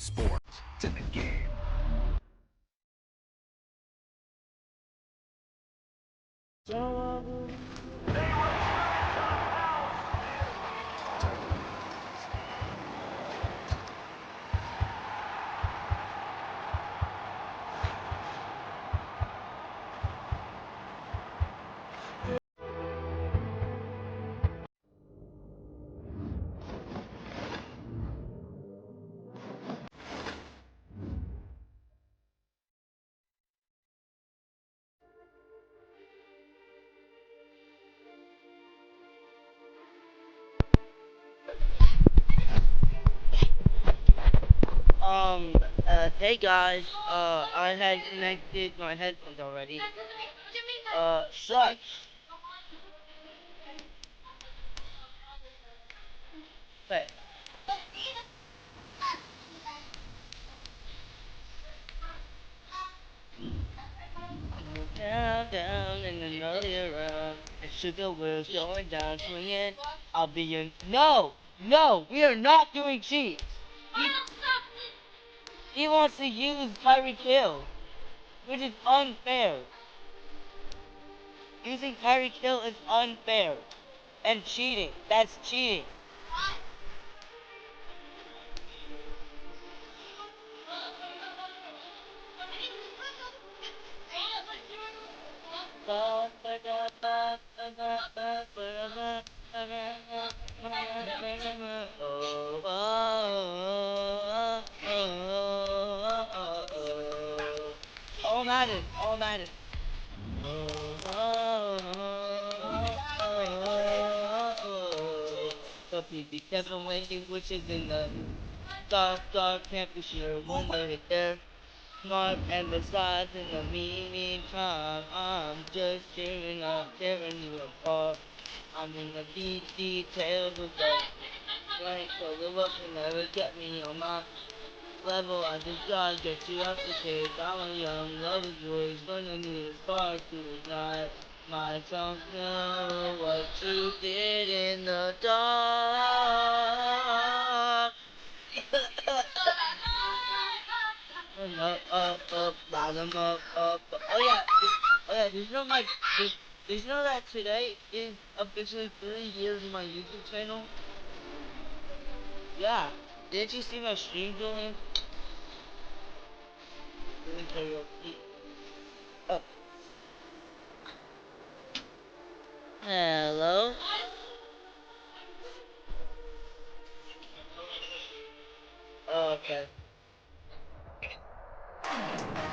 sports. It's in the game. Hey guys, I had connected my headphones already. Sucks. But down in another round. And sugar wheels going down, swinging. I'll be in. No, we are not doing cheats. He wants to use Kyrie Kill, which is unfair. Using Kyrie Kill is unfair. And cheating. That's cheating. All nighted, all nighted. So be careful when you wishes in the dark, can't be sure when they hit there. Mark and the sides in the meantime, I'm just tearing you apart. I'm in the deep details of the blank, so the rush will never get me on my level. I just gotta get you up the case. I'm a young lover boy, gonna need a spark to ignite. My songs know what you did in the dark. Bottom up. Oh yeah, did you know that today is officially 3 years of my YouTube channel? Yeah. Didn't you see my stream going? Oh. Hello? Oh, okay.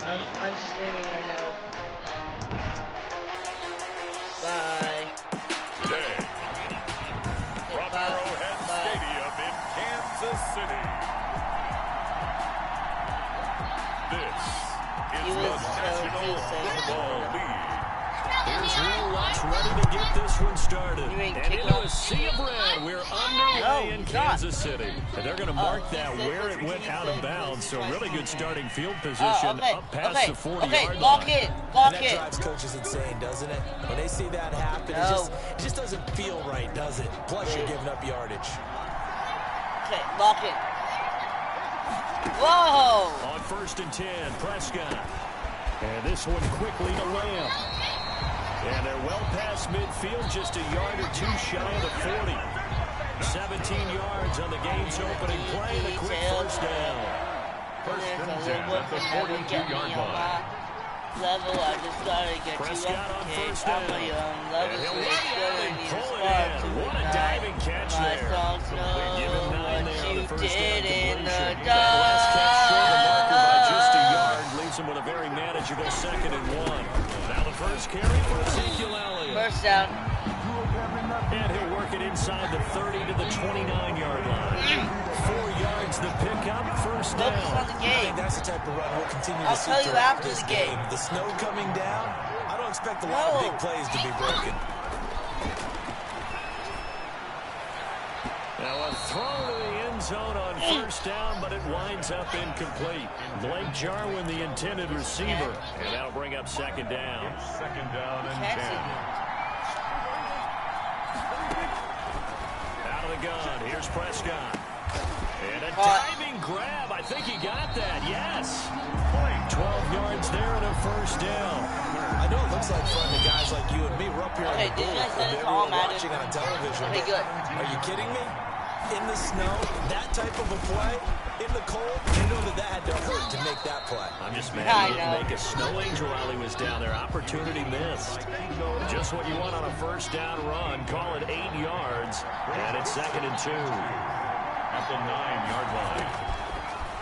I'm streaming right now. Bye. Today, from Arrowhead Stadium in Kansas City, this is the National Football League. Here's Will Lutz ready to get this one started. And into a sea of red, we're underway in Kansas City. And they're going to mark that where it went out of bounds. So really good starting field position up past the 40-yard line. In. And that drives coaches insane, doesn't it? When they see that happen, it just doesn't feel right, does it? Plus, you're giving up yardage. Okay, lock it. Whoa! On 1st and 10, Prescott. And this one quickly to Lamb. And they're well past midfield, just a yard or two shy of the 40. 17 yards on the game's opening play, the quick first down. First and 10 at the 42-yard line. Level, I just gotta get Prescott you up on the first case. I'm down. a young And level, he'll so look it's gonna and need a pull it spark in. to What a ignite. diving catch My there. songs know Give him 9 what there on you the first down did in the completion. That last catch short the marker by just a yard. Leaves him with a very manageable 2nd and 1. Now the first carry for Ezekiel Elliott. First down. And he'll work it inside the 30 to the 29-yard line. 4 yards the pickup, first down. Focus on the I game. think that's the type of run we'll continue to I'll see tell you throughout after this the game. The snow coming down, I don't expect a lot of big plays to be broken. Now a throw to the end zone on first down, but it winds up incomplete. Blake Jarwin, the intended receiver, and that'll bring up 2nd down. 2nd down and 10. Out of the gun, here's Prescott. And a diving grab. I think he got that? Yes. 12 yards there and a first down. I know it looks like fun to guys like you and me. We're up here Okay, in the did you guys booth, send and it to everyone all Madden? watching on television. Okay, good. Are you kidding me? In the snow, that type of a play, in the cold, you know that had to hurt to make that play. I'm just mad I he didn't know. make a snow angel while he was down there. Opportunity missed. Just what you want on a first down run. Call it 8 yards, and it's 2nd and 2. At the 9-yard line.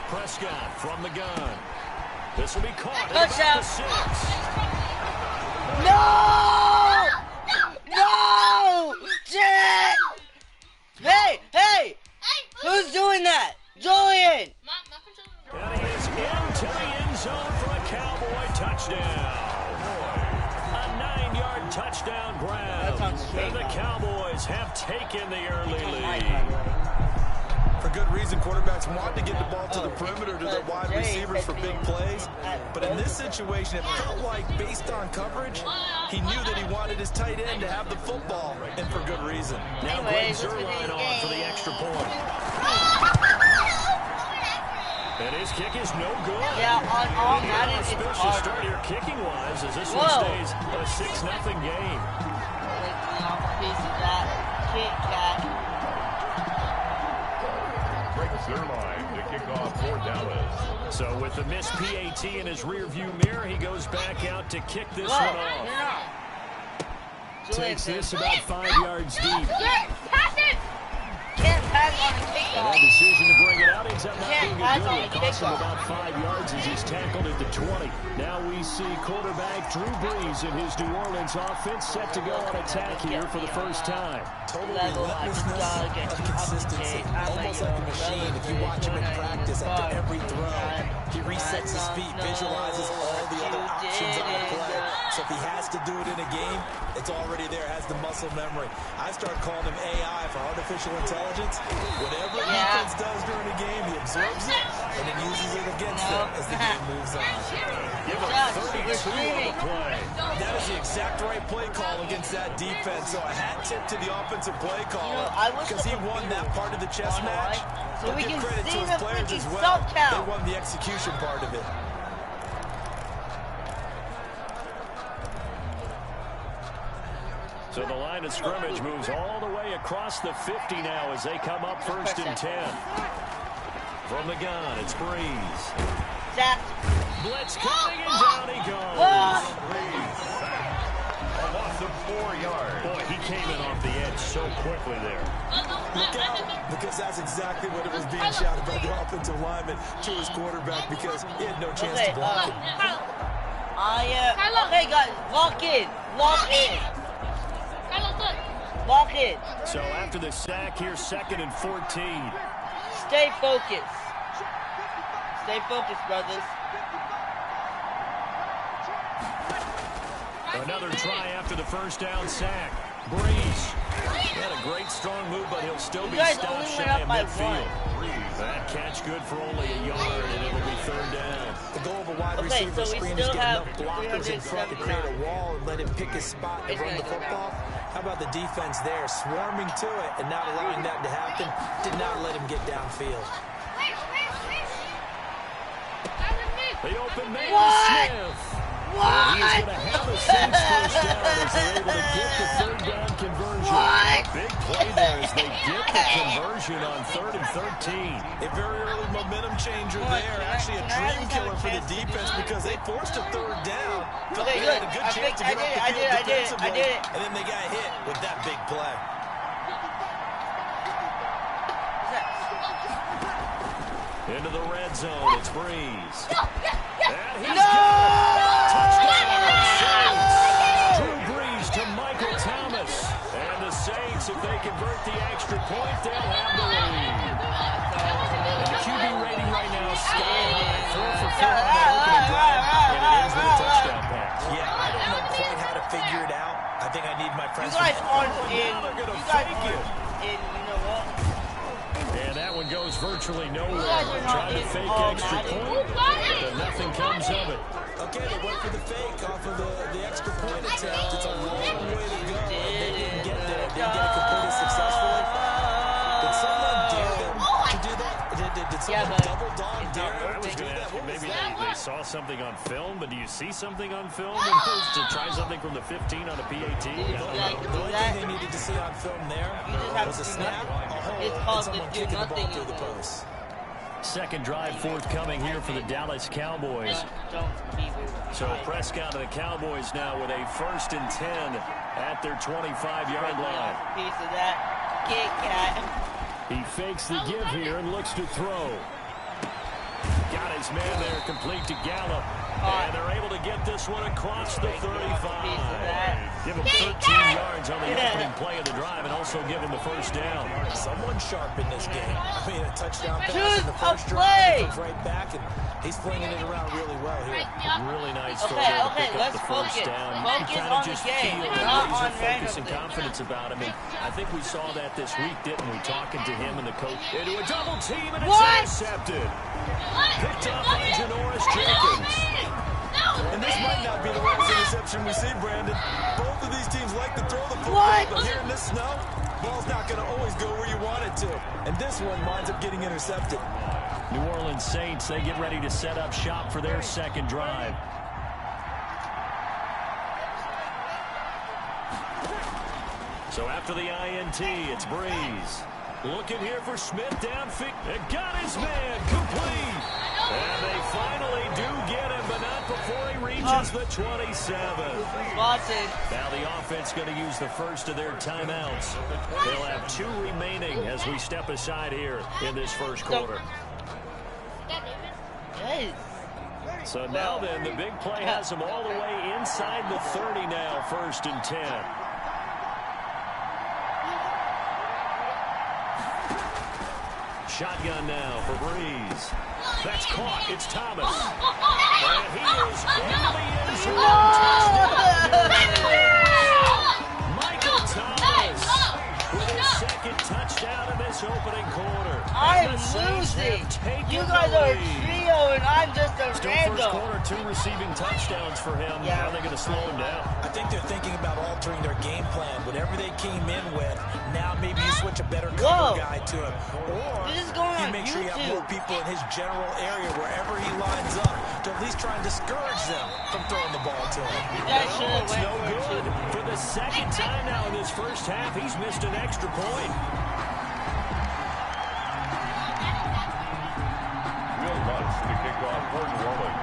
Prescott from the gun. This will be caught at Touchdown. about the 6. No! No! Jack! Hey! Hey! Who's doing that? Julian! And he is into the end zone for a Cowboy touchdown. A 9-yard touchdown grab. And the Cowboys have taken the early lead. For good reason, quarterbacks want to get the ball to the perimeter to their wide receivers for big plays. But in this situation, it felt like, based on coverage, he knew that he wanted his tight end to have the football, and for good reason. Now Greg Zuerlein on for the extra point. And his kick is no good. Yeah, on Madden, it's Auspicious hard. start here kicking-wise as this one stays a 6-0 game. Piece of that. Kit Kat. Greg Zuerlein to kick off for Dallas. So with the missed PAT in his rearview mirror, he goes back out to kick this one off. Takes this about 5 yards deep. Can't pass on the And kickoff. that decision to bring it out ends up not Can't being pass a good on one. the It costs him kickoff. about 5 yards as he's tackled at the 20. Now we see quarterback Drew Brees and his New Orleans offense set to go on attack here for the first time. Total Level relentlessness like a of consistency. Almost like a machine. If you watch him in practice after every throw, he resets his feet, visualizes all the other options on the play. So if he has to do it in a game, it's already there, has the muscle memory. I start calling him AI for artificial intelligence. Whatever defense does during a game, he absorbs it and then uses it against them as the game moves on. Give him 32 on the play. That is the exact right play call against that defense. So a hat tip to the offensive play caller because he won that part of the chess match. So But we give can credit see to his the players freaking as well. sub count. They won the execution part of it. So the line of scrimmage moves all the way across the 50 now as they come up 1st and 10. From the gun, it's Brees. Zach. Blitz coming and down he goes. A loss of 4 yards. Boy, he came in off the edge so quickly there. Look out, because that's exactly what it was being shouted by the offensive lineman to his quarterback because he had no chance to block it. Okay, guys, walk in. Walk in. Walk in. So after the sack here, 2nd and 14. Stay focused. Stay focused, brothers. Another try after the first down sack. Brees. He had a great strong move, but he'll still be guys stopped only went shy up of by midfield. That catch good for only a yard, and it'll be 3rd down. The goal of a wide Okay, receiver so we screen is still get have enough blockers in front to create a wall and let him pick his spot and run the football. How about the defense there, swarming to it and not allowing that to happen? Did not let him get downfield. The open man to Smith. What? He is going to have a Saints first down as they're able to get the 3rd down conversion. What? Big play there as they get the conversion on 3rd and 13. A very early momentum changer there. Actually a dream killer for the defense because they forced a 3rd down. Felt Okay, they had good. a good chance to get up the I field did it. defensively, and then they got hit with that big play. Into the red zone, it's Brees. And he's No! touchdown, Saints. Drew Brees to Michael Thomas. And the Saints, if they convert the extra point, they'll have the lead. And the QB rating right now is sky high. 4 for 4 on that opening drive, and it ends with a touchdown pass. Yeah, I don't know quite how to figure it out. I think I need my You friends. guys aren't in. Now they're gonna You guys fake it. aren't in. You know what? And that one goes virtually nowhere. guys are not Trying to in fake all extra Madden. point, but nothing comes of it. Okay, they went for the fake off of the extra point attempt. It's a long way to go. And they didn't get there. They didn't get it completed successfully. Did someone dare them to do that? Did someone but double dog it's dare not to working. do that. What was Maybe that? they saw something on film, but do you see something on film to try something from the 15 on a PAT? The only thing they needed to see on film there was a snap, a hold, It's and called someone the do kicking the ball nothing through the move. post. Second drive forthcoming here for the Dallas Cowboys. Don't be rude. So Prescott and the Cowboys now with a 1st and 10 at their 25-yard line. Piece of that Kit Kat. He fakes the give here and looks to throw. Got his man there, complete to Gallup. And they're able to get this one across the 35. Give him 13 yards on the opening play of the drive and also give him the first down. Someone sharp in this game. I mean, a touchdown pass Choose in the a first drive. play. He comes right back, and he's flinging it around really well here. Really nice throw Okay, to okay, pick up let's the first focus. down. You Focus kind on of the just game, feel not laser on focus random and things. confidence about him. And I think we saw that this week, didn't we? Talking to him and the coach. Into a double team, and it's intercepted. Picked up by Janoris Jenkins. And this might not be the last interception we see, Brandon. Both of these teams like to throw the football, but here in this snow, ball's not going to always go where you want it to. And this one winds up getting intercepted. New Orleans Saints, they get ready to set up shop for their second drive. So after the INT, it's Breeze. Looking here for Smith downfield. And got his man complete. And they finally do get him, but not before he reaches the 27. Now the offense going to use the first of their timeouts. They'll have 2 remaining as we step aside here in this first quarter. So now then, the big play has them all the way inside the 30 now, 1st and 10. Shotgun now for Breeze. That's caught. It's Thomas. And he is in the end zone. Michael Thomas with his second touchdown in this opening quarter. I'm losing. You guys are a trio and I'm just a Still random. first quarter, 2 receiving touchdowns for him. How are they going to slow him down? I think they're thinking about altering their game plan. Whatever they came in with, now maybe you switch a better cover guy to him. Or This is going you on make sure you have YouTube. more people in his general area wherever he lines up to at least try and discourage them from throwing the ball to him. You guys should have It's went no for good. For the second time now in this first half, he's missed an extra point. Will Lutz to kick off for New Orleans.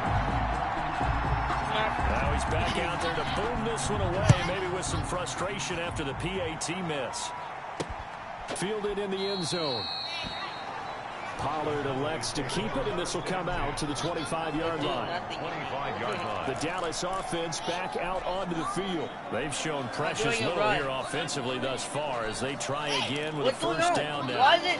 Now he's back out there to boom this one away, maybe with some frustration after the PAT miss. Fielded in the end zone. Pollard elects to keep it, and this will come out to the 25-yard line. 25-yard line. The Dallas offense back out onto the field. They've shown precious little here offensively thus far as they try again with a first down now. Why is it?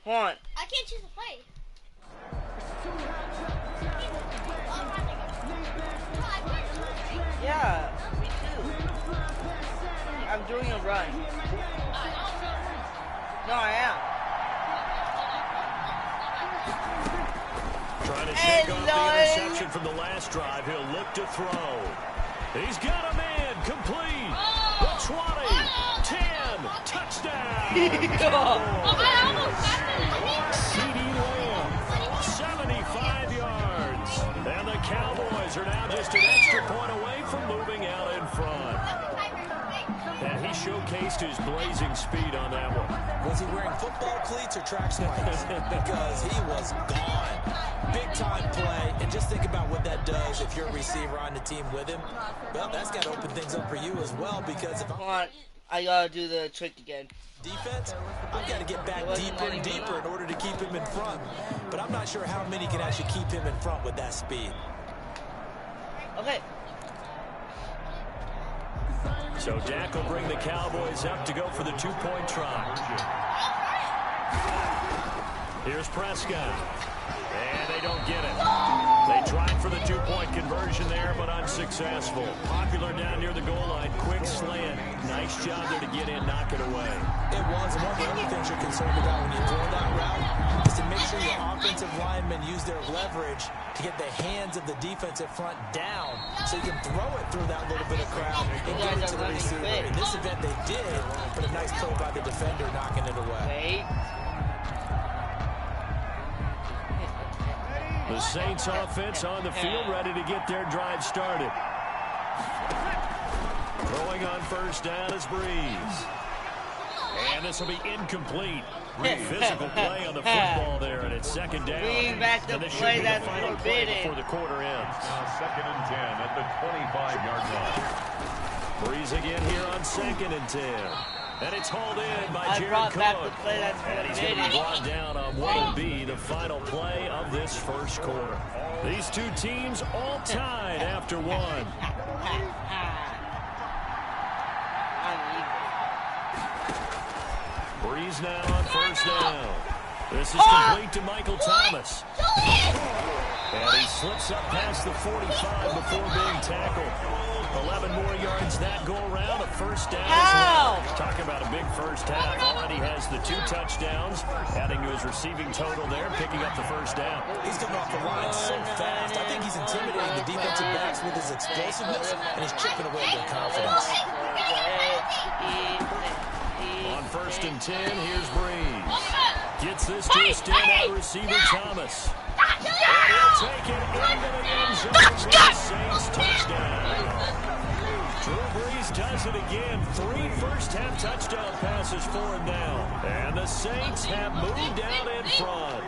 Hold on. I can't choose a play. Yeah, me too. I'm doing a run. No, I am. Trying to shake off the interception from the last drive. He'll look to throw. He's got a man complete. The 20, 10, touchdown. CD Lamb, 75 yards. And the Cowboys are now just an extra point away from moving out in front. And he showcased his blazing speed on that one. Was he wearing football cleats or track spikes? Because he was gone. Big time play, and just think about what that does if you're a receiver on the team with him. Well, that's got to open things up for you as well, because if Hold on. I gotta do the trick again. defense, I've got to get back deeper and deeper in order to keep him in front. But I'm not sure how many can actually keep him in front with that speed. Okay. So Dak will bring the Cowboys up to go for the 2-point try. Here's Prescott. And they don't get it. They tried for the 2-point conversion there, but unsuccessful. Popular down near the goal line. Quick slant. Nice job there to get in, knock it away. It was. And one of the other things you're concerned about when you throw that route is to make sure your offensive linemen use their leverage to get the hands of the defensive front down so you can throw it through that little bit of crowd and get it to the receiver. In this event, they did, Nice play by the defender knocking it away. The Saints offense on the field, ready to get their drive started. Throwing on first down is Breeze. And this will be incomplete. Physical play on the football there, and it's second down. Bring back the play that's forbidden. Before the quarter ends. Now 2nd and 10 at the 25-yard line. Breeze again here on 2nd and 10. And it's hauled in by Jared brought Cook. back the play that's And he's going to be brought down on what will be the final play of this first quarter. These two teams all tied after one. Breeze now on first down. This is complete to Michael Thomas. And he slips up past the 45 before being tackled. 11 more yards that go around. A first down as well. Talking about a big first half. Already has the 2 touchdowns, adding to his receiving total there, picking up the first down. He's coming off the line so fast. I think he's intimidating the defensive backs with his explosiveness, and he's chipping away at their confidence. On 1st and 10, here's Breeze. Gets this to a standout receiver, Thomas. And he'll take it into the end zone for the Saints touchdown. Drew Brees does it again. 3 first-half touchdown passes for him now. And the Saints have moved out in front.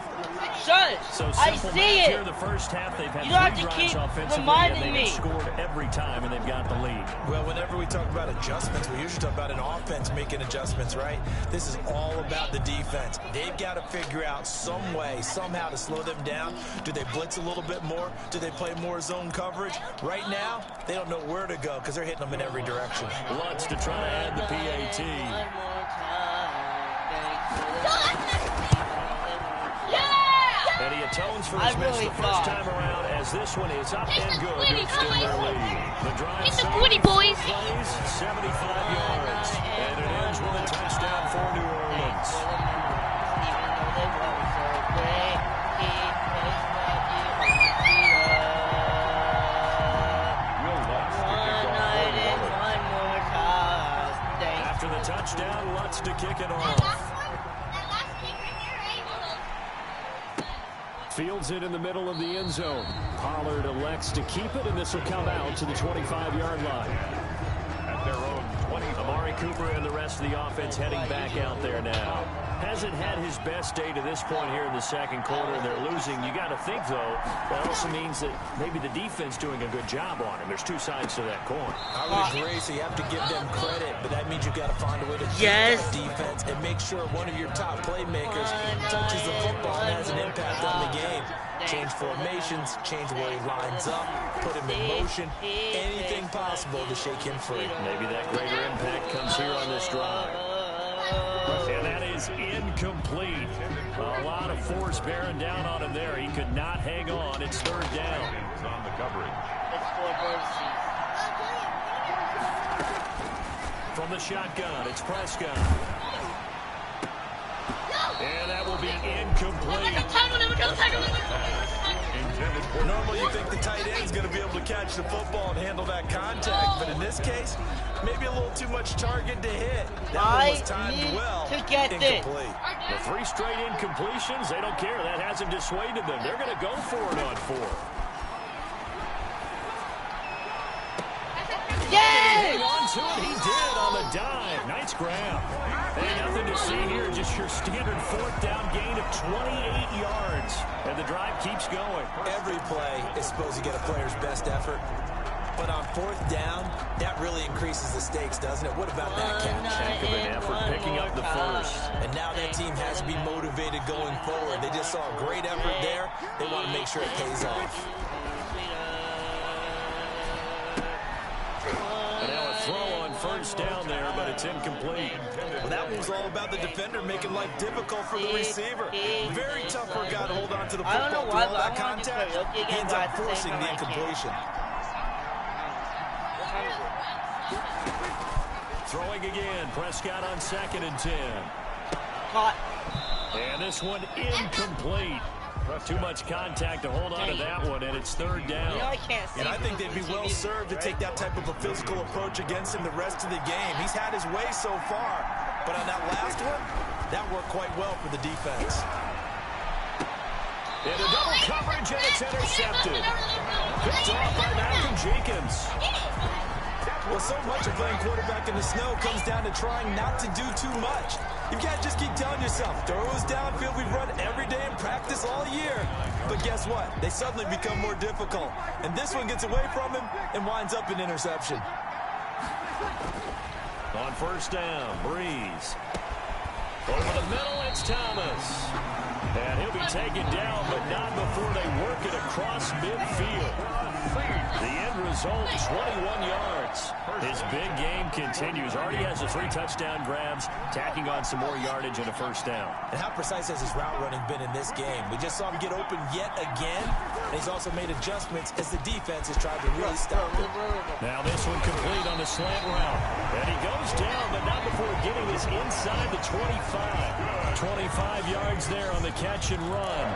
So I see it. Here the first half, they've had 3 drives offensively, reminding and they've scored every time, and they've got the lead. Well, whenever we talk about adjustments, we usually talk about an offense making adjustments, right? This is all about the defense. They've got to figure out some way, somehow to slow them down. Do they blitz a little bit more? Do they play more zone coverage? Right now, they don't know where to go because they're hitting them in every direction. Lutz to try to add the PAT. And he atones for his miss the first time around, as this one is up and good to extend their lead. The drive get the 40, boys. Plays 75 yards, and it ends with a touchdown for New Orleans. After the touchdown, Lutz to kick it off. Fields it in the middle of the end zone. Pollard elects to keep it, and this will come out to the 25-yard line. At their own 20. Amari Cooper and the rest of the offense heading back out there now. Hasn't had his best day to this point here in the second quarter, and they're losing. You got to think, though, that also means that maybe the defense doing a good job on him. There's 2 sides to that coin. I would agree, so you have to give them credit, but that means you've got to find a way to keep that defense and make sure one of your top playmakers touches the football and has an impact on the game. Change formations, change where he lines up, put him in motion, anything possible to shake him free. Maybe that greater impact comes here on this drive. And that is incomplete. A lot of force bearing down on him there. He could not hang on. It's 3rd down. It's on the coverage. From the shotgun, it's Prescott. And that will be incomplete. Normally you think the tight end's going to be able to catch the football and handle that contact, but in this case, maybe a little too much target to hit. That one was timed well. To get incomplete. The 3 straight incompletions, they don't care. That hasn't dissuaded them. They're going to go for it on 4. Hang on to it. He did on the dive. Nice grab. And nothing to see here. Just your standard 4th down gain of 28 yards. And the drive keeps going. Every play is supposed to get a player's best effort. But on 4th down, that really increases the stakes, doesn't it? What about that catch? Heck of an effort picking up the first. And now that team has to be motivated going forward. They just saw a great effort there. They want to make sure it pays off. Throw on first down there, but it's incomplete. Well, that one's all about the defender making life difficult for the receiver. Very tough for a guy to hold on to the football through all that contact. He ends up forcing the incompletion. Throwing again. Prescott on 2nd and 10. Caught. And this one incomplete. Too much contact to hold on to that one, and it's 3rd down. You know, I can't see. And I think they'd be well served to take that type of a physical approach against him the rest of the game. He's had his way so far. But on that last one, that worked quite well for the defense. And a double coverage, and it's intercepted. Picked off by Malcolm Jenkins. Well, so much of playing quarterback in the snow comes down to trying not to do too much. You can't just keep telling yourself, throws downfield we've run every day in practice all year. But guess what? They suddenly become more difficult. And this one gets away from him and winds up an interception. On first down, Breeze. Over the middle, it's Thomas. And he'll be taken down, but not before they work it across midfield. The end result, 21 yards. His big game continues. Already has the 3 touchdown grabs, tacking on some more yardage and a first down. And how precise has his route running been in this game? We just saw him get open yet again. And he's also made adjustments as the defense has tried to really stop him. Now this one complete on the slant route. And he goes down, but not before getting this inside the 25. 25 yards there on the catch and run.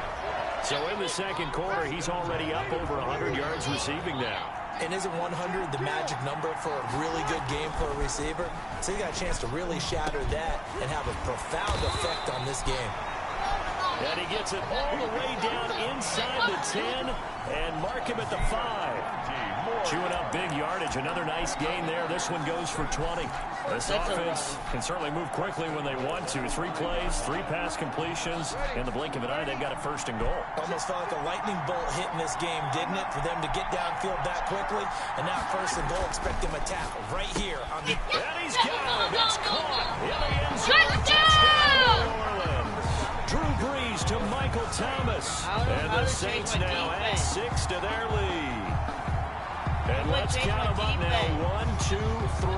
So in the second quarter, he's already up over 100 yards receiving now. And isn't 100 the magic number for a really good game for a receiver? So he got a chance to really shatter that and have a profound effect on this game. And he gets it all the way down inside the 10 and mark him at the 5. Chewing up big yardage. Another nice gain there. This one goes for 20. This offense can certainly move quickly when they want to. 3 plays, 3 pass completions. In the blink of an eye, they've got a first and goal. Almost felt like a lightning bolt hit in this game, didn't it? For them to get downfield that quickly. And now first and goal, expect him to tackle right here on the... And he's got him. It's caught in the end zone. Touchdown, New Orleans. Drew Brees to Michael Thomas. And the Saints now add 6 to their lead. And let's count them up now. 1, 2, 3,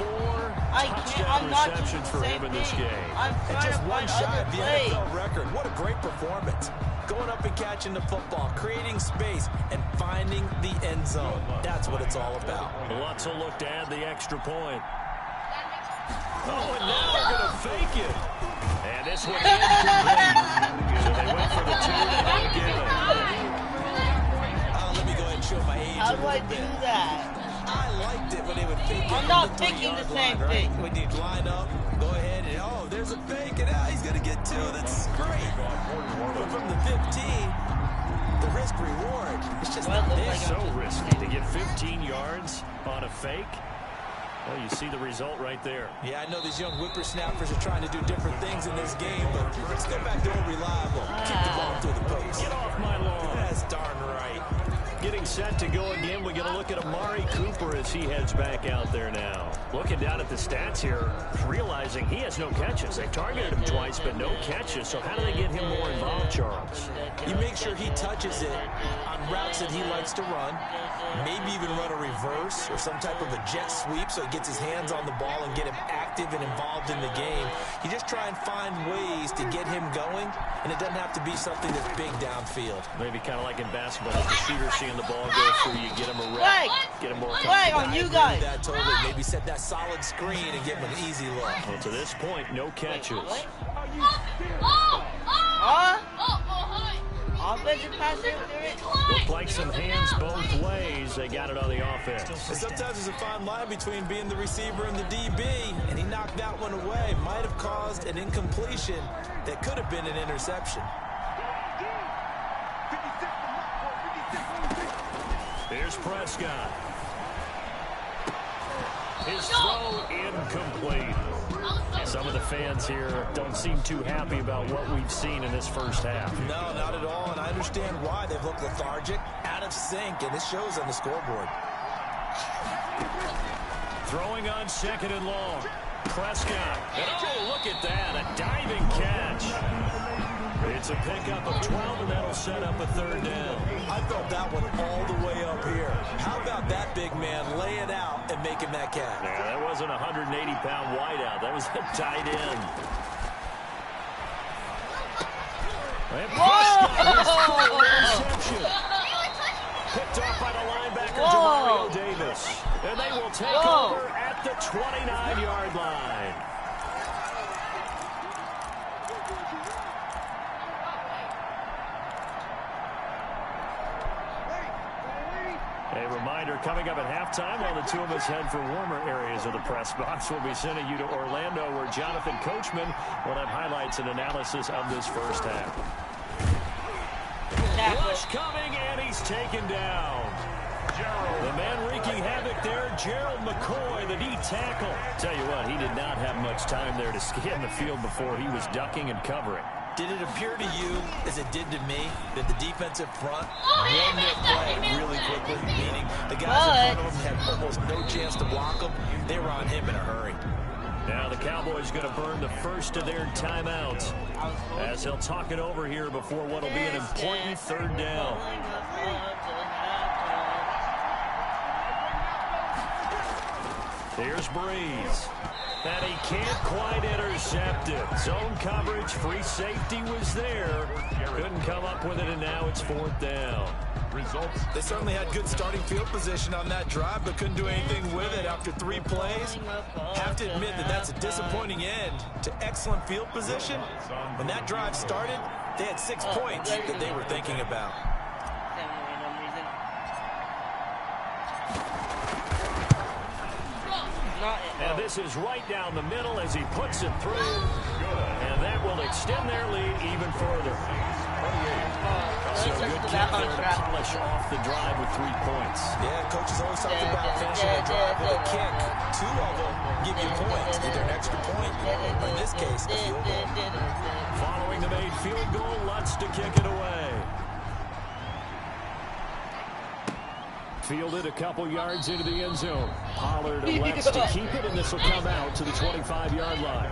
4 touchdown receptions for him in this game. And just one shy of the NFL record. What a great performance. Going up and catching the football, creating space, and finding the end zone. That's what it's all about. Lots of look to add the extra point. Oh, and now they're going to fake it. And this one incomplete. So they went for the 2 and they don't get it. Let me go ahead and show my age. How do I do that? I liked it when they would fake it. I'm not faking the same thing. When you line up, go ahead and, oh, there's a fake, and he's going to get 2. That's great. But from the 15, the risk reward, it's just not there. So risky to get 15 yards on a fake. Well, you see the result right there. Yeah, I know these young whippersnappers are trying to do different things in this game, but let's go back to old reliable. Kick the ball through the post. Get off my lawn. That's darn right. Getting set to go again. We're going to look at Amari Cooper as he heads back out there now. Looking down at the stats here, realizing he has no catches. They targeted him twice, but no catches. So how do they get him more involved, Charles? You make sure he touches it on routes that he likes to run. Maybe even run a reverse or some type of a jet sweep so he gets his hands on the ball and get him active and involved in the game. You just try and find ways to get him going, and it doesn't have to be something that's big downfield. Maybe kind of like in basketball, as the shooter seeing the ball go through, you get him a rep, get him more comfortable. On you guys. That totally. Maybe set that solid screen and give him an easy look. Well, to this point, no catches. Offensive pass Looked like some hands both ways. They got it on the offense. And sometimes there's a fine line between being the receiver and the DB, and he knocked that one away. Might have caused an incompletion that could have been an interception. Here's Prescott. His throw incomplete. Some of the fans here don't seem too happy about what we've seen in this first half. No, not at all, and I understand why. They've looked lethargic, out of sync, and it shows on the scoreboard. Throwing on 2nd and long. Prescott. And oh, look at that. A diving catch. It's a pickup of 12, and that'll set up a 3rd down. I felt that one all the way up here. How about that big man laying out and making that catch? Yeah, that wasn't a 180-pound wideout. That was a tight end. And Prescott interception. Picked off by the linebacker, Demario Davis. And they will take over at the 29-yard line. A reminder, coming up at halftime, while the two of us head for warmer areas of the press box, we'll be sending you to Orlando, where Jonathan Coachman will have highlights and analysis of this first half. Rush coming, and he's taken down. The man wreaking havoc there, Gerald McCoy, the D tackle. Tell you what, he did not have much time there to scan the field before he was ducking and covering. Did it appear to you, as it did to me, that the defensive front won their play really quickly? Meaning the guys in front of them had almost no chance to block them. They were on him in a hurry. Now the Cowboys going to burn the first of their timeouts as he'll talk it over here before what will be an important third down. Here's Breeze. And he can't quite intercept it. Zone coverage, free safety was there. Couldn't come up with it, and now it's fourth down. Results. They certainly had good starting field position on that drive, but couldn't do anything with it after 3 plays. Have to admit that that's a disappointing end to excellent field position. When that drive started, they had 6 points that they were thinking about. And this is right down the middle as he puts it through. And that will extend their lead even further. So good kick there to polish off the drive with 3 points. Yeah, coaches always talk about finishing a drive with a kick. 2 of them give you points, either an extra point, or in this case, a field goal. Following the made field goal, Lutz to kick it away. Fielded a couple yards into the end zone. Pollard elects to keep it, and this will come out to the 25-yard line.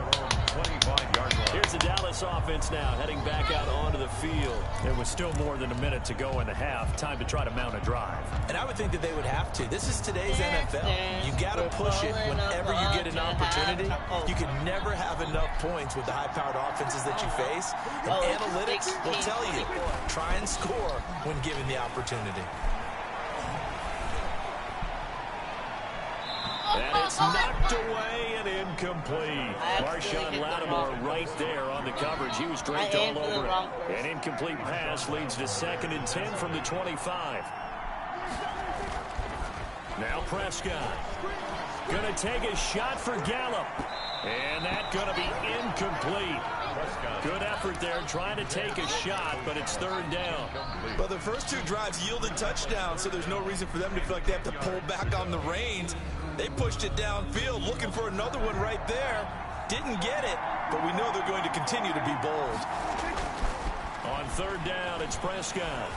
25-yard line. Here's the Dallas offense now, heading back out onto the field. There was still more than a minute to go in the half. Time to try to mount a drive. And I would think that they would have to. This is today's NFL. You got to push it whenever you get an opportunity. You can never have enough points with the high-powered offenses that you face. And analytics will tell you, try and score when given the opportunity. And it's knocked away and incomplete. Marshawn Lattimore right there on the coverage. He was draped all over it. An incomplete pass leads to 2nd and 10 from the 25. Now Prescott. Going to take a shot for Gallup. And that's going to be incomplete. Good effort there trying to take a shot, but it's 3rd down. Well, the first 2 drives yielded touchdowns, so there's no reason for them to feel like they have to pull back on the reins. They pushed it downfield, looking for another one right there. Didn't get it, but we know they're going to continue to be bold. On 3rd down, it's Prescott.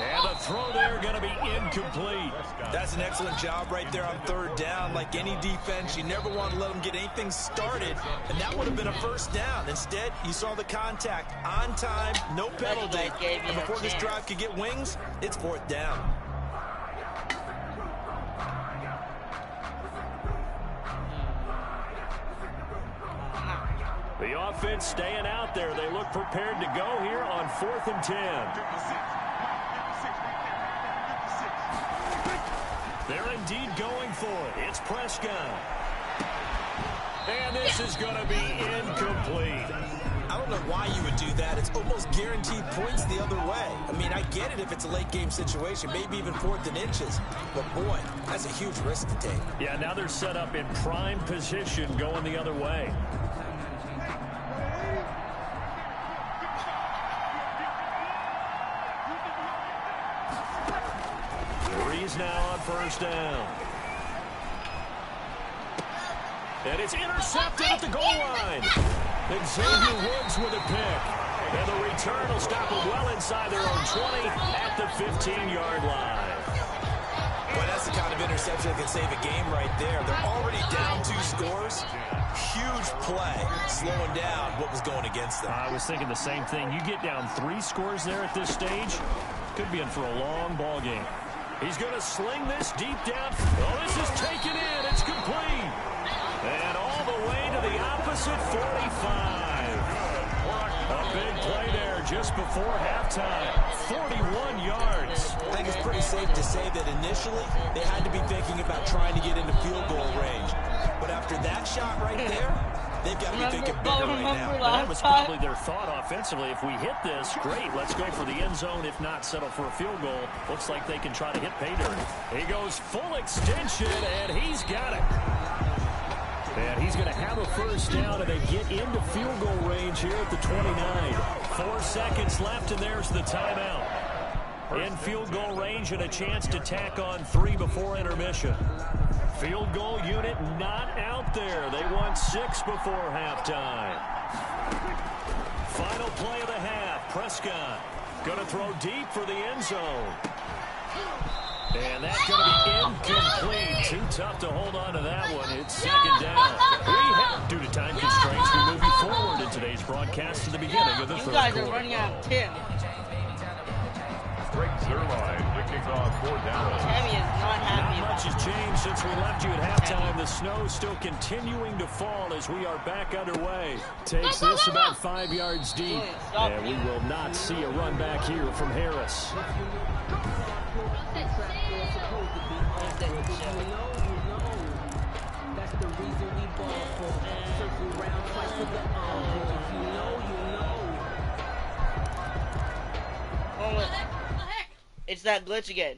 And the throw there going to be incomplete. That's an excellent job right there on 3rd down. Like any defense, you never want to let them get anything started, and that would have been a 1st down. Instead, you saw the contact on time, no penalty, and before this drive could get wings, it's 4th down. The offense staying out there. They look prepared to go here on 4th and 10. They're indeed going for it. It's Prescott. And this is going to be incomplete. I don't know why you would do that. It's almost guaranteed points the other way. I mean, I get it if it's a late game situation, maybe even 4th and inches. But boy, that's a huge risk to take. Yeah, now they're set up in prime position going the other way. Breeze now on 1st down. And it's intercepted at the goal line. And Xavier Woods with a pick. And the return will stop them well inside their own 20 at the 15-yard line. Boy, that's the kind of interception that can save a game right there. They're already down 2 scores. Huge play, slowing down what was going against them. I was thinking the same thing. You get down 3 scores there at this stage, could be in for a long ball game. He's going to sling this deep down. Oh, this is taken in. It's complete. And all the way to the opposite 45. A big play there just before halftime. 41 yards. I think it's pretty safe to say that initially they had to be thinking about trying to get into field goal range. But after that shot right there, they've got to be thinking bigger right now. That was probably their thought offensively. If we hit this, great. Let's go for the end zone. If not, settle for a field goal. Looks like they can try to hit pay dirt. He goes full extension, and he's got it. And he's going to have a first down, and they get into field goal range here at the 29. 4 seconds left, and there's the timeout. In field goal range and a chance to tack on 3 before intermission. Field goal unit not out there. They won 6 before halftime. Final play of the half. Prescott going to throw deep for the end zone. And that's going to be incomplete. Too tough to hold on to that one. It's second down. Due to time constraints, we move you forward in today's broadcast to the beginning of the third quarter. You guys are running out of Tim. Greg Zerline, the kickoff for Dallas. Tammy is not happy. Not much has changed since we left you at halftime. The snow still continuing to fall as we are back underway. Takes this about 5 yards deep. And we will not see a run back here from Harris. That's the reason we ball for. Circle round twice to the arm. If you know, you know. It's that glitch again.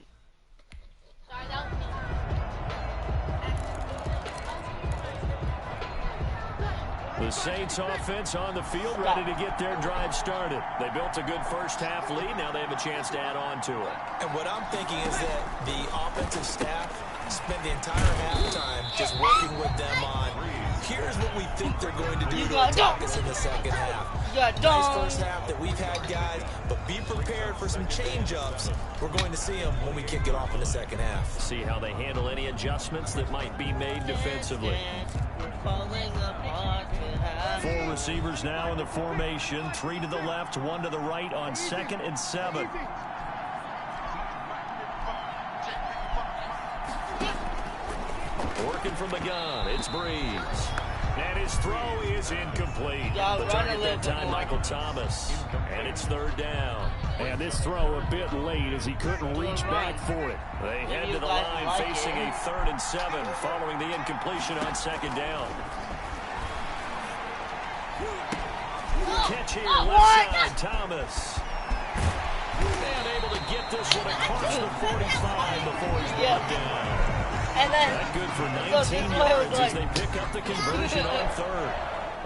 The Saints offense on the field, ready to get their drive started. They built a good first half lead. Now they have a chance to add on to it. And what I'm thinking is that the offensive staff spent the entire halftime just working with them on, here's what we think they're going to do to attack us in the second half. Nice first half that we've had, guys, but be prepared for some change-ups. We're going to see them when we kick it off in the second half. See how they handle any adjustments that might be made defensively. 4 receivers now in the formation. 3 to the left, 1 to the right on 2nd and 7. Working from the gun, it's Breeze. And his throw is incomplete. The target that time, Michael Thomas. And it's 3rd down. And this throw a bit late as he couldn't reach back for it. They head to the line facing a 3rd and 7 following the incompletion on 2nd down. Catch here, left side, Thomas. And able to get this one across the 45 before he's brought down. And then, that good for 19 yards as they pick up the conversion on 3rd.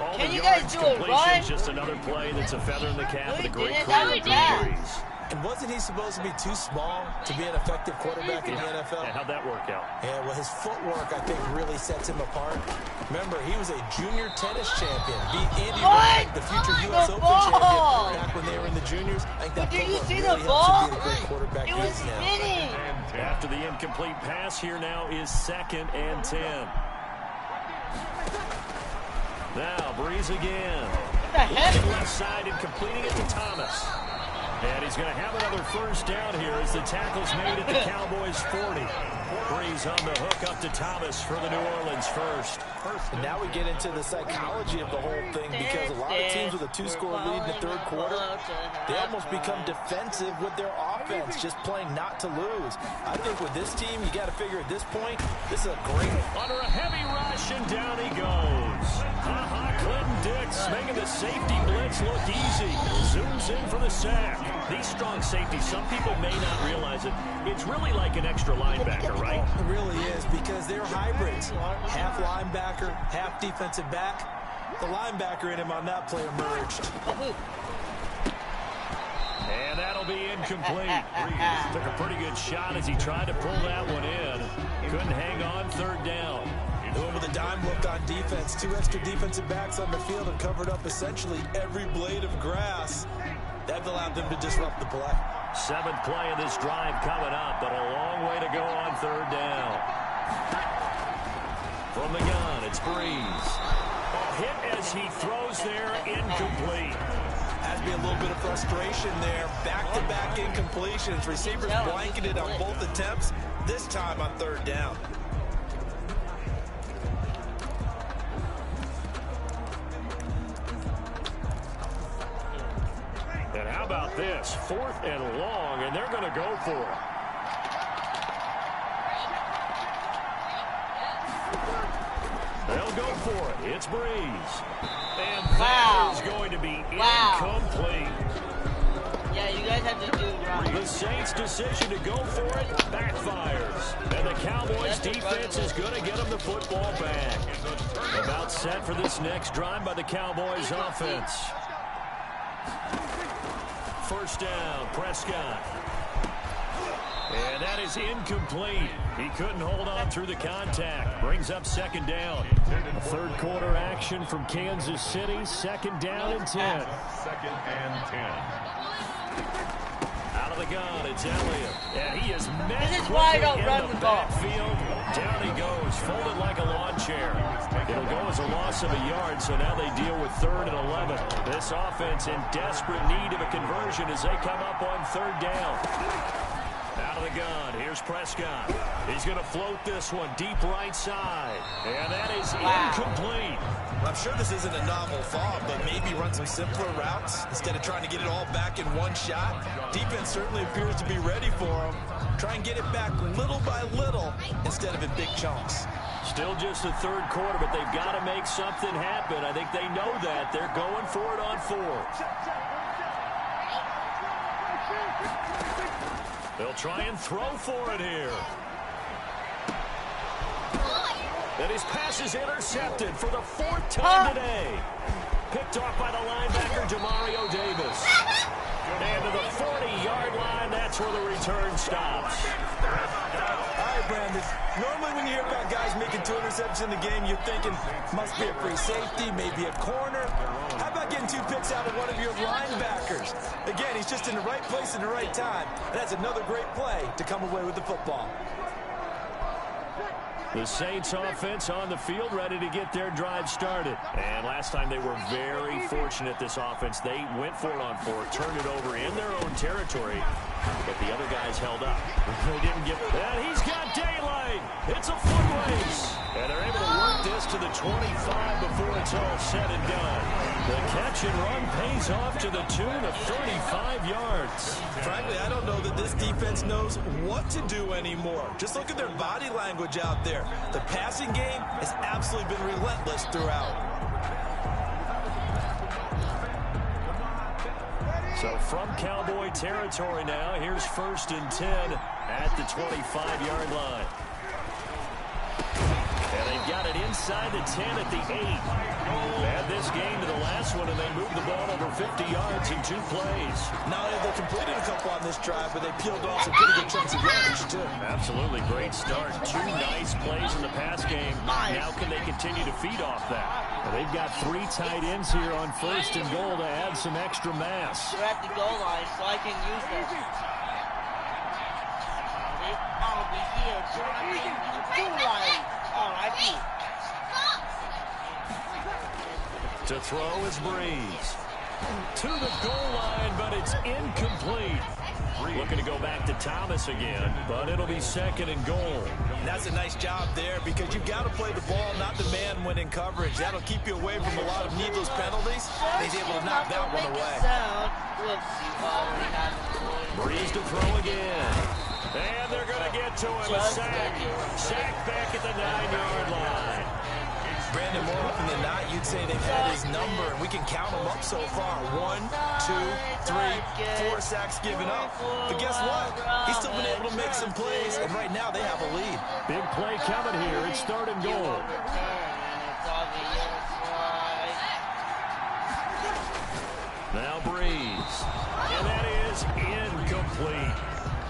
All can the you guys yards, do a run? completions, just another play that's a feather in the cap of the great crew of Breeze. And wasn't he supposed to be too small to be an effective quarterback in the NFL? Yeah, how'd that work out? Yeah, well, his footwork, I think, really sets him apart. Remember, he was a junior tennis champion. Beat Andy Roddick, the future U.S. Open champion, back when they were in the juniors. I think that footwork really helps him be a great quarterback. It was spinning. After the incomplete pass, here now is 2nd and 10. Now, Breeze again. Looking left side and completing it to Thomas. And he's going to have another first down here as the tackle's made at the Cowboys 40. Breeze on the hook up to Thomas for the New Orleans first. And now we get into the psychology of the whole thing because a lot of teams with a 2-score lead in the 3rd quarter, they almost become defensive with their offense, just playing not to lose. I think with this team, you got to figure at this point, this is a great... Under a heavy rush, and down he goes. Clinton Dix making the safety blitz look easy. Zooms in for the sack. These strong safeties, some people may not realize it. It's really like an extra linebacker, right? It really is because they're hybrids. Half linebacker, half defensive back. The linebacker in him on that play emerged. And that'll be incomplete. Breeze took a pretty good shot as he tried to pull that one in. Couldn't hang on, 3rd down. Doing with a dime look on defense. 2 extra defensive backs on the field and covered up essentially every blade of grass. That allowed them to disrupt the play. 7th play of this drive coming up, but a long way to go on 3rd down. From the gun, it's Breeze. Hit as he throws there, incomplete. Has to be a little bit of frustration there. Back-to-back incompletions. Receivers blanketed on both attempts, this time on 3rd down. And how about this? 4th and long, and they're going to go for it. They'll go for it. It's Breeze. And that is going to be incomplete. Yeah, you guys have to do it right. The Saints' decision to go for it backfires. And the Cowboys' defense is going to get them the football back. About set for this next drive by the Cowboys' offense. First down, Prescott. And that is incomplete. He couldn't hold on through the contact. Brings up second down. A third quarter action from Kansas City. Second down and 10. Second and 10. Out of the gun, it's Elliott. And he is met. This is why I don't run the ball. Backfield. Down he goes, folded like a lawn chair. It'll go as a loss of a yard, so now they deal with 3rd and 11. This offense in desperate need of a conversion as they come up on 3rd down. Out of the gun, here's Prescott. He's going to float this one deep right side. And that is incomplete. I'm sure this isn't a novel thought, but maybe run some simpler routes instead of trying to get it all back in one shot. Defense certainly appears to be ready for him. Try and get it back little by little instead of in big chunks. Still just the 3rd quarter, but they've got to make something happen. I think they know that. They're going for it on 4th. They'll try and throw for it here. And his pass is intercepted for the 4th time today. Picked off by the linebacker, Demario Davis. And to the 40-yard line, that's where the return stops. All right, Brandon. Normally when you hear about guys making 2 interceptions in the game, you're thinking, must be a free safety, maybe a corner. How about getting 2 picks out of one of your linebackers? Again, he's just in the right place at the right time. That's another great play to come away with the football. The Saints offense on the field, ready to get their drive started. And last time they were very fortunate, this offense. They went for it on 4th, turned it over in their own territory, but the other guys held up. They didn't get it. And he's got daylight. It's a foot race. And they're able to work this to the 25 before it's all said and done. The catch and run pays off to the tune of 35 yards. Frankly, I don't know that this defense knows what to do anymore. Just look at their body language out there. The passing game has absolutely been relentless throughout. So from Cowboy territory now, here's 1st and 10 at the 25-yard line. And they've got it inside the 10 at the 8. Add this game to the last one, and they moved the ball over 50 yards in 2 plays. Not only they completed a couple on this drive, but they peeled off some pretty good chunks of yardage, too. Absolutely great start. 2 nice plays in the pass game. Now can they continue to feed off that? Well, they've got 3 tight ends here on 1st and goal to add some extra mass. They're at the goal line, so I can use them. I'll be here, so I can use the goal line. R.I.P. To throw is Breeze. To the goal line, but it's incomplete. Looking to go back to Thomas again, but it'll be 2nd and goal. That's a nice job there because you've got to play the ball, not the man when in coverage. That'll keep you away from a lot of needless penalties. He's able to knock that one away. Breeze to throw again. And they're going to get to him. A sack. Sack back at the 9-yard line. Brandon, more often than not, you'd say they've had his number, and we can count them up so far. 1, 2, 3, 4 sacks given up. But guess what? He's still been able to make some plays, and right now they have a lead. Big play coming here. It's 3rd and goal. Now Breeze. And that is incomplete.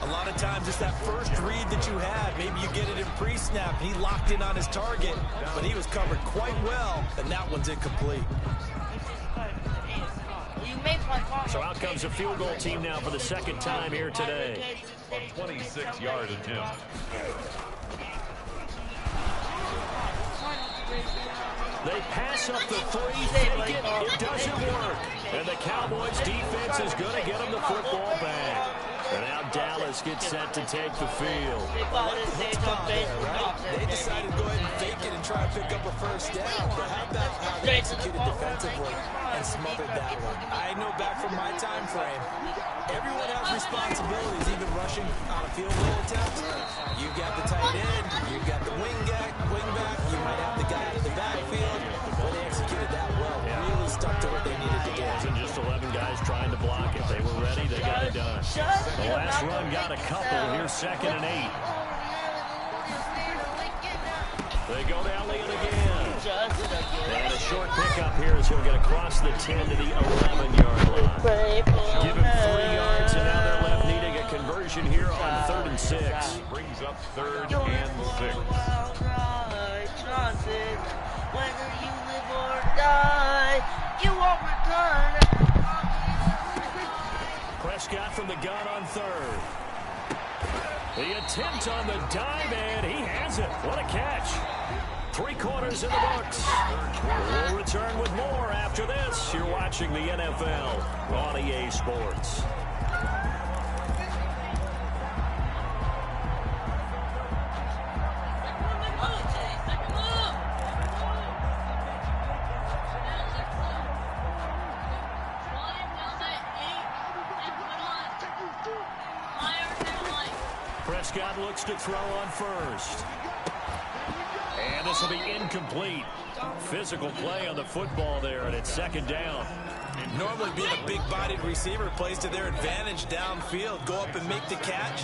A lot of times it's that first read that you have. Maybe you get it in pre-snap, and he locked in on his target, but he was covered quite well, and that one's incomplete. So out comes a field goal team now for the 2nd time here today. On 26-yard attempt. They pass up the 3, fake it, it doesn't work. And the Cowboys defense is going to get them the football back. And now Dallas gets set to take the field. They decided to go ahead and fake it and try to pick up a first down. But how about how they executed defensively and smothered that one? I know back from my time frame, everyone has responsibilities, even rushing on a field goal attempt. You've got the tight end, you've got the wing back, you might have the guy in the backfield. The last run got a couple. Here's 2nd and 8. They go to Elliott again. And a short pickup here as he'll get across the 10 to the 11-yard line. Give him 3 yards, and now they're left needing a conversion here on 3rd and 6. Brings up 3rd and 6. Whether you live or die, you won't return. Prescott from the gun on 3rd. The attempt on the dive, and he has it. What a catch. 3 quarters in the books. We'll return with more after this. You're watching the NFL on EA Sports. Prescott looks to throw on 1st. And this will be incomplete. Physical play on the football there, and it's 2nd down. Normally being a big-bodied receiver plays to their advantage downfield. Go up and make the catch,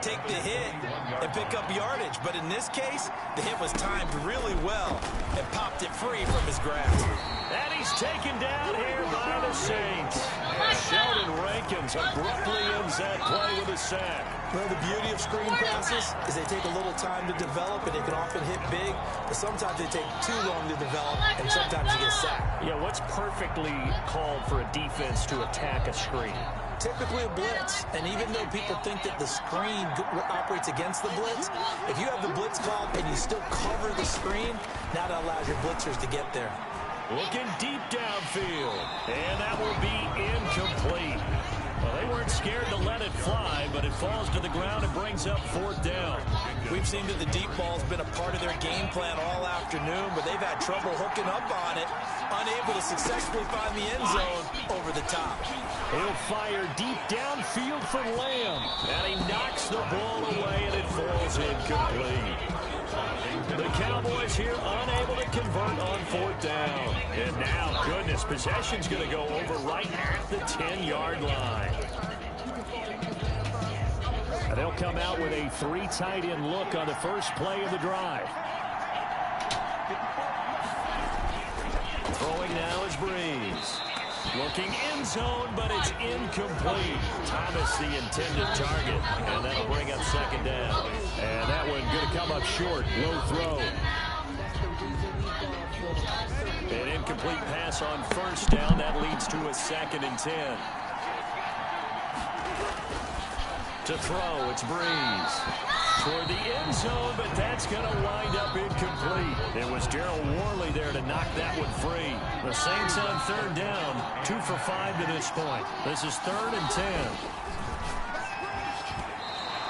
take the hit, and pick up yardage. But in this case, the hit was timed really well and popped it free from his grasp. And he's taken down here by the Saints. Sheldon Rankins abruptly ends that play with a sack. Well, the beauty of screen passes is they take a little time to develop, and they can often hit big, but sometimes they take too long to develop, and sometimes you get sacked. Yeah, what's perfectly called for a defense to attack a screen? Typically a blitz, and even though people think that the screen operates against the blitz, if you have the blitz called and you still cover the screen, now that allows your blitzers to get there. Looking deep downfield, and that will be incomplete. Well, they weren't scared to let it fly, but it falls to the ground and brings up 4th down. We've seen that the deep ball's been a part of their game plan all afternoon, but they've had trouble hooking up on it, unable to successfully find the end zone over the top. He'll fire deep downfield for Lamb, and he knocks the ball away, and it falls incomplete. The Cowboys here unable to convert on 4th down. And now, goodness, possession's going to go over right at the 10-yard line. And they'll come out with a 3 tight end look on the first play of the drive. Throwing now is Breeze. Looking end zone, but it's incomplete. Thomas the intended target, and that'll bring up 2nd down. And that one going to come up short. Low throw. An incomplete pass on 1st down. That leads to a 2nd and 10. To throw, it's Breeze. Toward the end zone, but that's going to wind up incomplete. It was Darryl Worley there to knock that one free. The Saints on 3rd down, 2 for 5 to this point. This is 3rd and 10.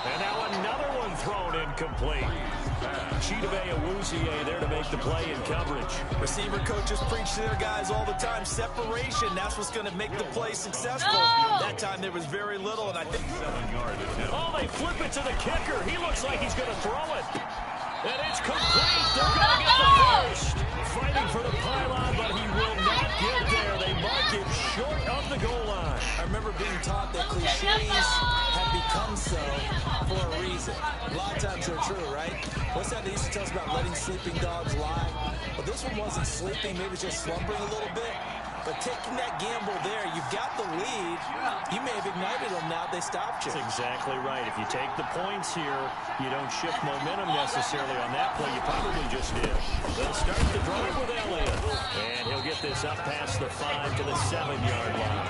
And now another one thrown incomplete. Chidobe Awuzie there to make the play in coverage. Receiver coaches preach to their guys all the time. Separation, that's what's going to make the play successful. That time there was very little, and I think 7 yards. Oh, they flip it to the kicker. He looks like he's going to throw it. And it's complete. They're going to get the first. Fighting for the pylon, but he will not get there. They mark him short of the goal line. I remember being taught that cliches have become so for a reason. A lot of times they're true, right? What's that they used to tell us about letting sleeping dogs lie? Well, this one wasn't sleeping, maybe just slumbering a little bit. But taking that gamble there, you've got the lead. You may have ignited them now. They stopped you. That's exactly right. If you take the points here, you don't shift momentum necessarily on that play. You probably just did. They'll start the drive with Elliott. And he'll get this up past the 5 to the 7-yard line.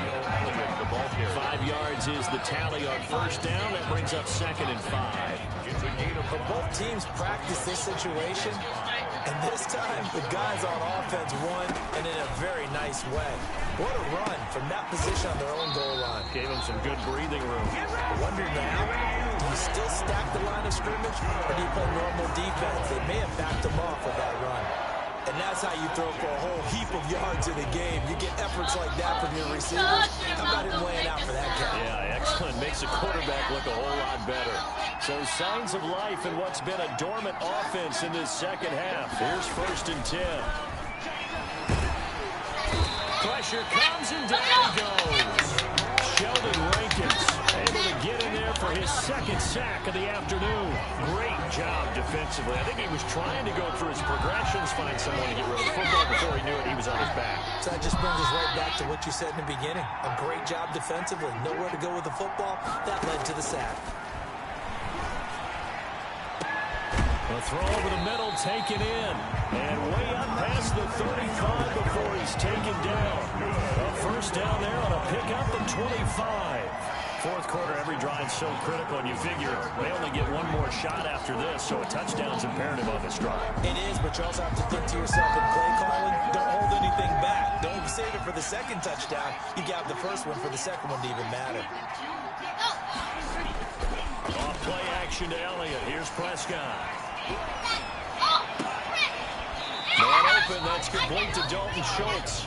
The ball here. 5 yards is the tally on 1st down. That brings up 2nd and 5. But both teams practice this situation. And this time, the guys on offense won, and in a very nice way. What a run from that position on their own goal line. Gave him some good breathing room. I wonder now, do you still stack the line of scrimmage, or do you play normal defense? They may have backed them off with that run. And that's how you throw for a whole heap of yards in a game. You get efforts like that from your receivers. How about him laying out for that catch? Yeah, excellent. Makes the quarterback look a whole lot better. So signs of life in what's been a dormant offense in this 2nd half. Here's 1st and 10. Pressure comes and down he goes. Sheldon Rankins able to get in there for his second sack of the afternoon. Great job defensively. I think he was trying to go through his progressions, find someone to get rid of the football. Before he knew it, he was on his back. So that just brings us right back to what you said in the beginning. A great job defensively. Nowhere to go with the football. That led to the sack. A throw over the middle, taken in. And way up past the 35 before he's taken down. A first down there on a pickup of 25. Fourth quarter, every drive so critical, and you figure they only get one more shot after this, so a touchdown's imperative on this drive. It is, but you also have to think to yourself in play calling, don't hold anything back. Don't save it for the second touchdown. You got the first one for the second one to even matter. Off play action to Elliott. Here's Prescott. Man open, that's complete to Dalton Schultz.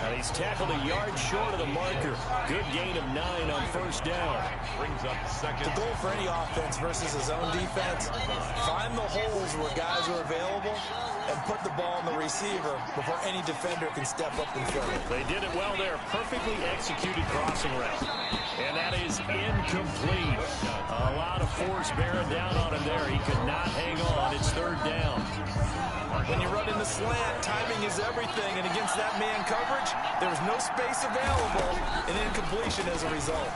And he's tackled a yard short of the marker. Good gain of 9 on first down. Brings up second. The goal for any offense versus his own defense, find the holes where guys are available and put the ball on the receiver before any defender can step up and fill it. They did it well there. Perfectly executed crossing route. And that is incomplete. A lot of force bearing down on him there. He could not hang on. It's third down. When you run in the slant, timing is everything, and against that man coverage, there was no space available, and incompletion as a result.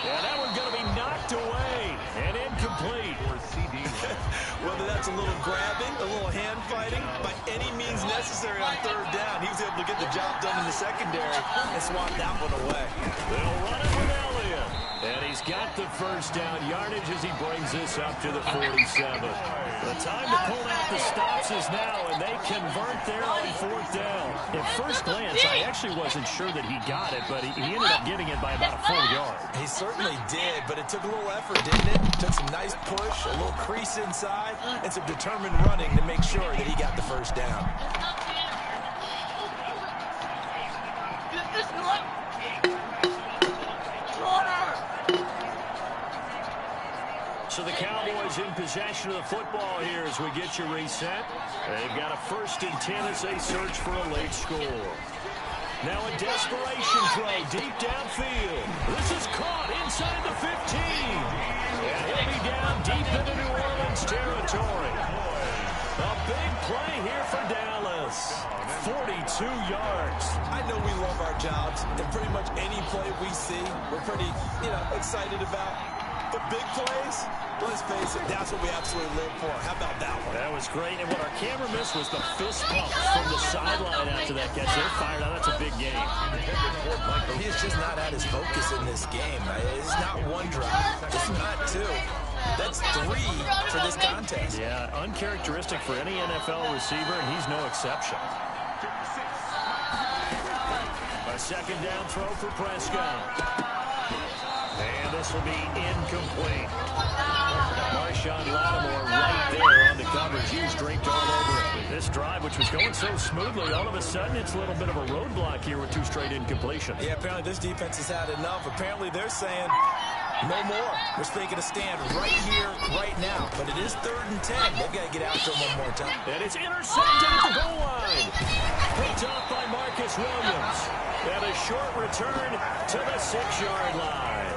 Yeah, that one's going to be knocked away and incomplete. Whether that's a little grabbing, a little hand fighting, by any means necessary on third down, he was able to get the job done in the secondary and swat that one away. They'll run it with Elliott. And he's got the first down yardage as he brings this up to the 47. The time to pull out the stops is now, and they convert there on fourth down. At first glance, I actually wasn't sure that he got it, but he ended up getting it by about a full yard. He certainly did, but it took a little effort, didn't it? Took some nice push, a little crease inside, and some determined running to make sure that he got the first down. So the Cowboys in possession of the football here as we get you reset. They've got a 1st and 10 as they search for a late score. Now a desperation throw deep downfield. This is caught inside the 15. And he'll be down deep into New Orleans territory. A big play here for Dallas. 42 yards. I know we love our jobs, and pretty much any play we see, we're pretty, excited about. But big plays, let's face it, that's what we absolutely live for. How about that one? That was great. And what our camera missed was the fist pump from the sideline after that catch. They're fired out. That's a big game. He is just not at his focus in this game. It's not one drive. It's not two. That's 3 for this contest. Yeah, uncharacteristic for any NFL receiver, and he's no exception. A second down throw for Prescott. And this will be incomplete. Marshawn Lattimore right there on the coverage. He was draped all over it. This drive, which was going so smoothly, all of a sudden it's a little bit of a roadblock here with 2 straight incompletions. Yeah, apparently this defense has had enough. Apparently they're saying no more. We're taking a stand right here, right now. But it is 3rd and 10. They've got to get after him one more time. And it's intercepted at the goal line. Picked off by Marcus Williams. And a short return to the 6-yard line.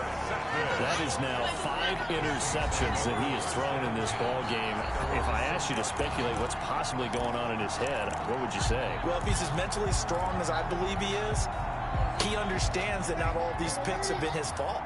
That is now 5 interceptions that he has thrown in this ball game. If I asked you to speculate what's possibly going on in his head, what would you say? Well, if he's as mentally strong as I believe he is, he understands that not all of these picks have been his fault.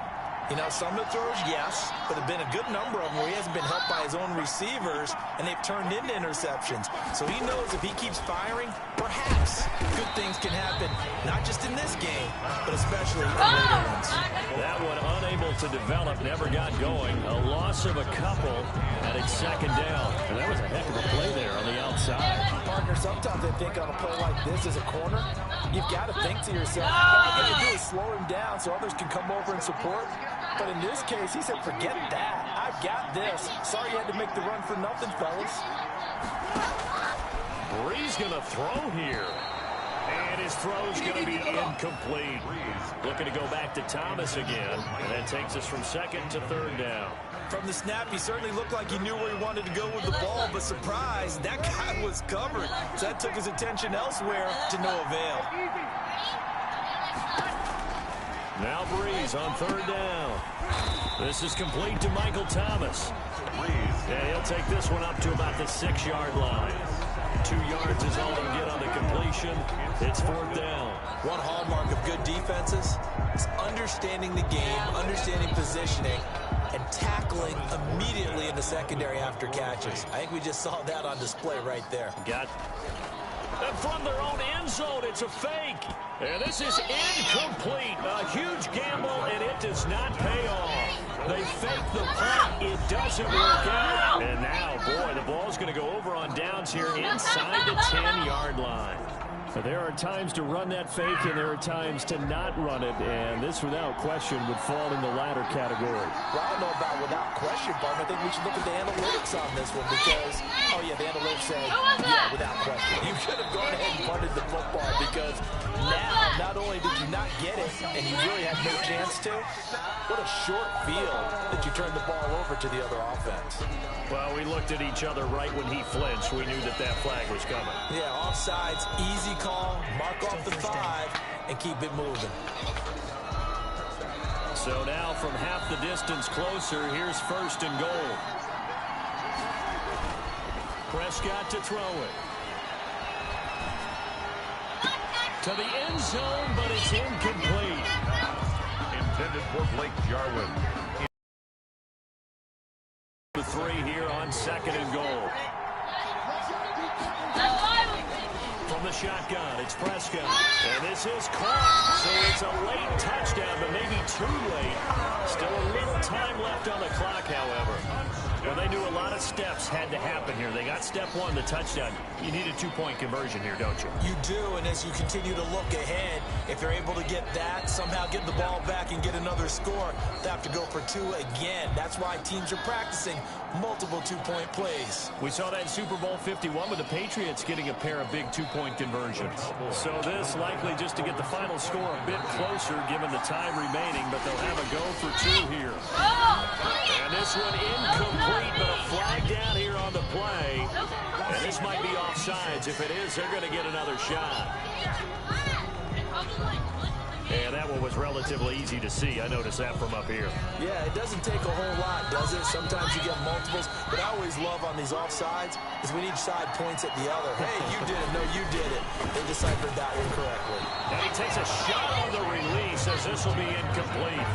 Some of the throws, yes, but there have been a good number of them where he hasn't been helped by his own receivers, and they've turned into interceptions. So he knows if he keeps firing, perhaps good things can happen, not just in this game, but especially in later ones. That one unable to develop, never got going. A loss of a couple, and it's second down. And that was a heck of a play there on the outside. Partner, sometimes I think on a play like this as a corner, you've got to think to yourself, all you got to do is slow him down so others can come over and support. But in this case, he said, forget that. I've got this. Sorry you had to make the run for nothing, fellas. Bree's going to throw here. And his throw's going to be incomplete. Looking to go back to Thomas again. And that takes us from 2nd to 3rd down. From the snap, he certainly looked like he knew where he wanted to go with the ball, but surprise, that guy was covered. So that took his attention elsewhere to no avail. Now Breeze on third down. This is complete to Michael Thomas. Yeah, he'll take this one up to about the 6-yard line. 2 yards is all he'll get on the completion. It's fourth down. One hallmark of good defenses is understanding the game, understanding positioning, and tackling immediately in the secondary after catches. I think we just saw that on display right there. And from their own end zone, it's a fake. And this is incomplete. A huge gamble, and it does not pay off. They fake the punt. It doesn't work out. And now, boy, the ball's going to go over on downs here inside the 10-yard line. So there are times to run that fake, and there are times to not run it, and this, without question, would fall in the latter category. Well, I don't know about without question, Barton. I think we should look at the analytics on this one because, oh, yeah, the analytics say, yeah, without question. You should have gone ahead and punted the football because now, not only did you not get it, and you really had no chance to, what a short field that you turned the ball over to the other offense. Well, we looked at each other right when he flinched. We knew that that flag was coming. Yeah, offsides, easy call, mark off the 5, and keep it moving. So now from half the distance closer, here's first and goal. Prescott to throw it. To the end zone, but it's incomplete. Intended for Blake Jarwin. The 3 here on second and goal. From the shotgun, it's Prescott. And this is caught. So it's a late touchdown, but maybe too late. Still a little time left on the clock, however. Well, they knew a lot of steps had to happen here. They got step 1, the touchdown. You need a 2-point conversion here, don't you? You do, and as you continue to look ahead, if they're able to get that, somehow get the ball back and get another score, they have to go for 2 again. That's why teams are practicing multiple 2-point plays. We saw that in Super Bowl 51 with the Patriots getting a pair of big 2-point conversions. So this likely just to get the final score a bit closer given the time remaining, but they'll have a go for 2 here. And this one incomplete, but a flag down here on the play. And this might be offsides. If it is, they're going to get another shot. And that one was relatively easy to see. I noticed that from up here. Yeah, it doesn't take a whole lot, does it? Sometimes you get multiples. What I always love on these offsides is when each side points at the other. Hey, you did it. No, you did it. They deciphered that one correctly. And he takes a shot on the release as this will be incomplete.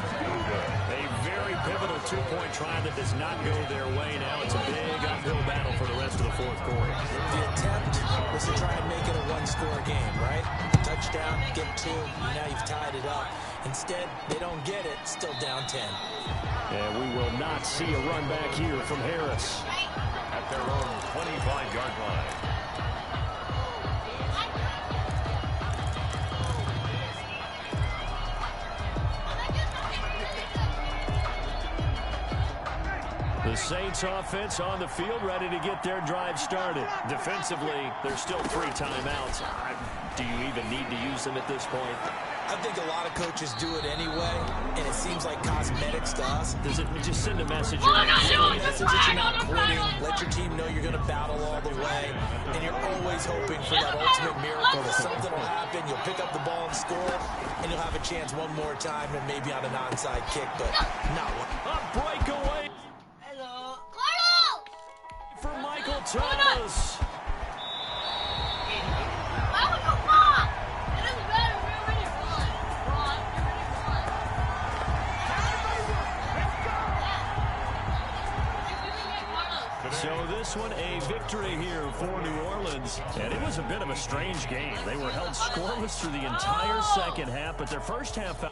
A very pivotal 2-point try that does not go their way. Now it's a big uphill battle for the rest of the fourth quarter. The attempt was to try and make it a 1-score game, right? Touchdown, get 2, and now you've tied it up. Instead, they don't get it, still down 10. And we will not see a run back here from Harris. At their own 25-yard line. The Saints offense on the field, ready to get their drive started. Defensively, there's still 3 timeouts. Do you even need to use them at this point? I think a lot of coaches do it anyway, and it seems like cosmetics to us. Does it just send a message? Send a message that you're not quitting. Let your team know you're going to battle all the way, and you're always hoping for that ultimate miracle that something will happen, you'll pick up the ball and score, and you'll have a chance one more time and maybe on an onside kick, but not one. A breakaway. For Michael Thomas. So this one a victory here for New Orleans, and it was a bit of a strange game. They were held scoreless through the entire second half, but their first half.